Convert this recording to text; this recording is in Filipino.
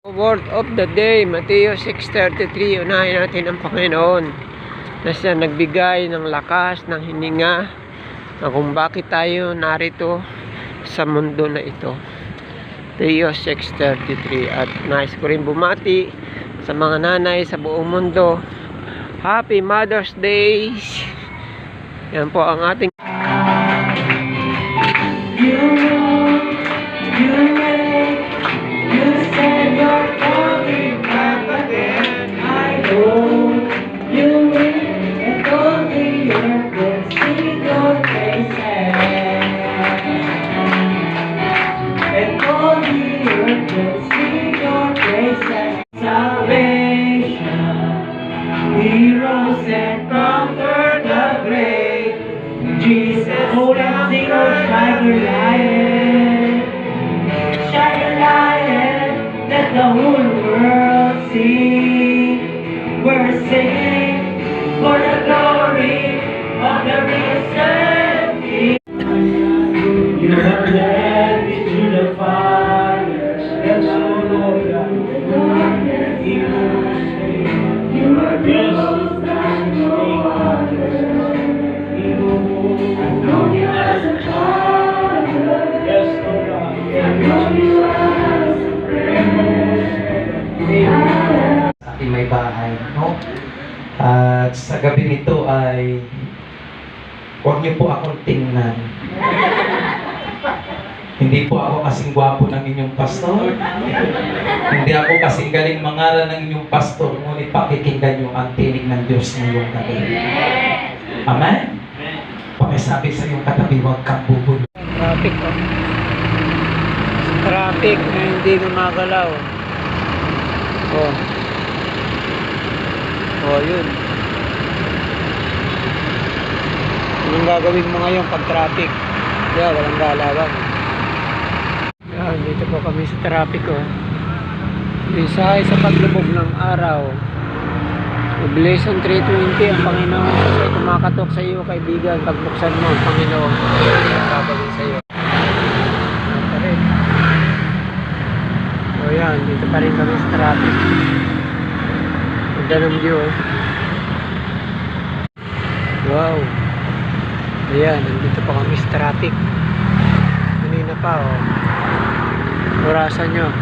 Word of the day, Mateo 6:33. Unahin natin ang Panginoon na siya nagbigay ng lakas, ng hininga, na kung bakit tayo narito sa mundo na ito. Mateo 6:33. At nais ko rin bumati sa mga nanay sa buong mundo. Happy Mother's Day! Yan po ang ating Heroes and conquered the grave. Jesus, hold and sing, oh, shine your light. Shine your light, let the whole world see. We're singing for the glory of the risen King. You have led me to the fire, and so Lord, you are close like no other. I know you as a father. Yes, Lord God. I know you as a friend. Sa ating may bahay, no? At sa gabi nito ay huwag niyo po akong tingnan. Hindi po ako kasing gwapo ng inyong pastor. Hindi ako kasing galing mangaral ng inyong pastor. Ngunit pakikinggan niyo ang tinig ng Diyos ngayong gabi. Amen? Pakisabi sa iyong katabi, huwag kang bubulong. traffic. Traffic na hindi gumagalaw. Yun. Anong gagawin mo ngayon pag traffic? Walang galawan. Yan, dito po kami sa traffic. Isay sa paglubog ng araw. Revelation 3:20, ang Panginoon ay kumakatok sa iyo, kaibigan. Pagbuksan mo ang Panginoon, babagay sa iyo. Yan, dito pa rin kami sa traffic. Ganda ng view. Wow. Ayan, nandito pa kami sa traffic. Kanina pa, orasan nyo.